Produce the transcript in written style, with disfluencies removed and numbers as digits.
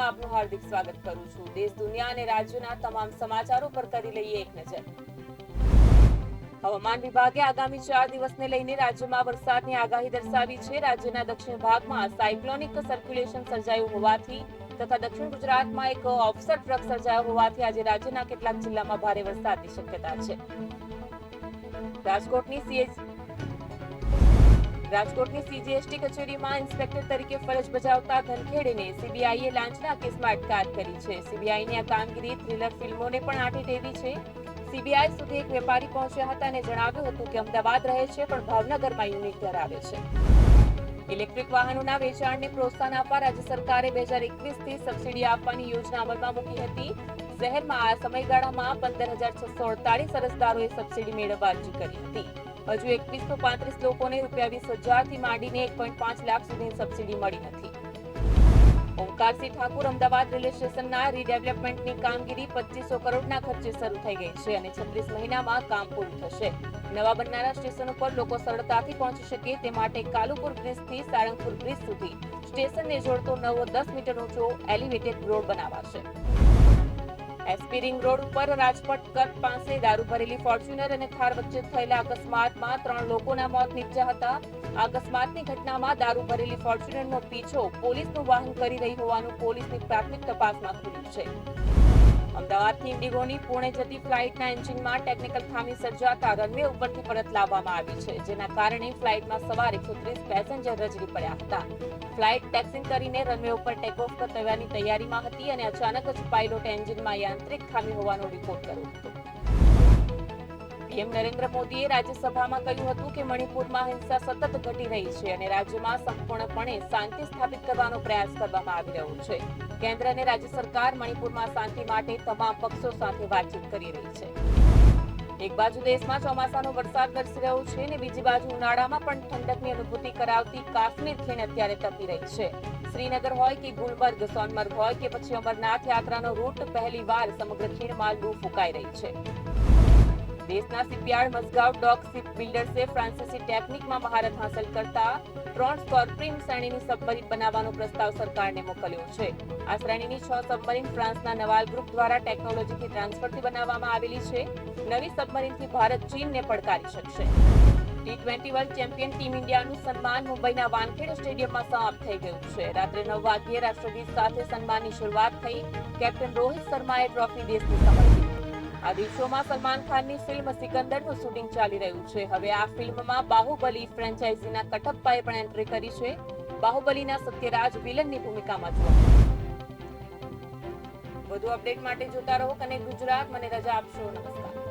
ન્યૂઝમાં આપનું હાર્દિક સ્વાગત કરું છું। દેશ દુનિયા અને રાજ્યના તમામ સમાચારો પર કરી લઈએ એક નજર। હવામાન વિભાગે આગામી 4 દિવસને લઈને રાજ્યમાં વરસાદની આગાહી દર્શાવી છે। રાજ્યના દક્ષિણ ભાગમાં સાયક્લોનિક સર્ક્યુલેશન સર્જાયું હોવાથી તથા દક્ષિણ ગુજરાતમાં એક ઓફસેટ ટ્રક સર્જાયો હોવાથી આજે રાજ્યના કેટલાક જિલ્લામાં ભારે વરસાદની શક્યતા છે। રાજકોટની સીજીએસટી કચેરીમાં ઇન્સ્પેક્ટર તરીકે ફરજ બજાવતા ધનખેડેને સીબીઆઈએ લાંચના કેસમાં અટકાયત કરી છે। સીબીઆઈની આ કામગીરી થ્રિલર ફિલ્મોને પણ આંટી ટેવી છે। સીબીઆઈ સુધી એક વેપારી પહોંચ્યા હતા અને જણાવ્યું હતું કે અમદાવાદ રહે છે પણ ભાવનગરમાં યુનિટ ધરાવે છે। ઇલેક્ટ્રિક વાહનોના વેચાણને પ્રોત્સાહન આપવા રાજ્ય સરકારે 2021થી સબસિડી આપવાની યોજના અમલમાં મૂકી હતી। શહેરમાં આ સમયગાળામાં 15,648 અરજદારોએ સબસિડી મેળવવા અરજી કરી હતી। હજુ 2135 લોકોને ₹20,000 થી માંડીને 1.5 લાખ સુધીની સબસિડી મળી નથી। ઓમકારસિંહ ઠાકુર અમદાવાદ રેલવે સ્ટેશનના રીડેવલપમેન્ટની કામગીરી 2500 કરોડના ખર્ચે શરૂ થઈ ગઈ છે અને 36 મહિનામાં કામ પૂરું થશે। નવા બનનારા સ્ટેશન ઉપર લોકો સરળતાથી પહોંચી શકે તે માટે કાલુપુર બ્રિજથી સાળંગપુર બ્રિજ સુધી સ્ટેશનને જોડતો નવો 10 મીટર ઊંચો એલિવેટેડ રોડ બનાવાશે। એસપી રિંગ રોડ ઉપર રાજપટ કટ પાસે દારૂ ભરેલી ફોર્ચ્યુનર અને થાર વચ્ચે થયેલા અકસ્માતમાં 3 લોકોના મોત નીપજ્યા હતા। આ અકસ્માતની ઘટનામાં દારૂ ભરેલી ફોર્ચ્યુનરનો પીછો પોલીસનું વાહન કરી રહી હોવાનું પોલીસની પ્રાથમિક તપાસમાં ખુલ્યું છે। અમદાવાદથી ઇન્ડિગોની પુણે જતી ફ્લાઇટના એન્જિનમાં ટેકનિકલ ખામી સર્જાતા રનવે ઉપરથી પરત લાવવામાં આવી છે, જેના કારણે ફ્લાઇટમાં સવાર 130 પેસેન્જર રજડી પડ્યા હતા। ફ્લાઇટ ટેક્સિંગ કરીને રનવે ઉપર ટેક ઓફ કરવાની તૈયારીમાં હતી અને અચાનક જ પાયલોટે એન્જિનમાં યાંત્રિક ખામી હોવાનો રિપોર્ટ કર્યો હતો। પીએમ નરેન્દ્ર મોદીએ રાજ્યસભામાં કહ્યું હતું કે મણિપુરમાં હિંસા સતત ઘટી રહી છે અને રાજ્યમાં સંપૂર્ણપણે શાંતિ સ્થાપિત કરવાનો પ્રયાસ કરવામાં આવી રહ્યો છે। કેન્દ્ર અને રાજ્ય સરકાર મણિપુરમાં શાંતિ માટે તમામ પક્ષો સાથે વાતચીત કરી રહી છે। એક બાજુ દેશમાં ચોમાસાનો વરસાદ વરસી રહ્યો છે અને બીજી બાજુ ઉનાળામાં પણ ઠંડકની અનુભૂતિ કરાવતી કાશ્મીર ખીણ અત્યારે તપી રહી છે। શ્રીનગર હોય કે ગુલબર્ગ, સોનમર્ગ હોય કે પછી અમરનાથ યાત્રાનો રૂટ પહેલીવાર સમગ્ર ખીણમાં લૂ ફૂંકાઈ રહી છે। દેશના શિપયાર્ડ મઝગાઉ ડોક શિપ બિલ્ડર્સે ફ્રાન્સીસી ટેકનિકમાં મહારત હાંસલ કરતા 3 સ્કોર્પિન શ્રેણીની સબમરીન બનાવવાનો પ્રસ્તાવ સરકારને મોકલ્યો છે। આ શ્રેણીની 6 સબમરીન ફ્રાન્સના નવાલ ગ્રુપ દ્વારા ટેકનોલોજીથી ટ્રાન્સફરથી બનાવવામાં આવેલી છે। નવી સબમરીનથી ભારત ચીનને પડકારી શકશે। T20 વર્લ્ડ ચેમ્પિયન ટીમ ઇન્ડિયાનું સન્માન મુંબઈના વાનખેડે સ્ટેડિયમમાં સમાપ્ત થઈ ગયું છે। રાત્રે 9 વાગ્યે રાષ્ટ્રગીત સાથે સન્માનની શરૂઆત થઈ। કેપ્ટન રોહિત શર્માએ ટ્રોફી દેશને સમર્પી। આ દિવસોમાં સલમાન ખાનની ફિલ્મ સિકંદરનું શૂટિંગ ચાલી રહ્યું છે। હવે આ ફિલ્મમાં બાહુબલી ફ્રેન્ચાઇઝીના કટપ્પાએ પણ એન્ટ્રી કરી છે। બાહુબલીના સત્યરાજ વિલનની ભૂમિકામાં જોવા વધુ અપડેટ માટે જોતા રહો કનેક્ટ ગુજરાત। મને રજા આપશો। નમસ્કાર।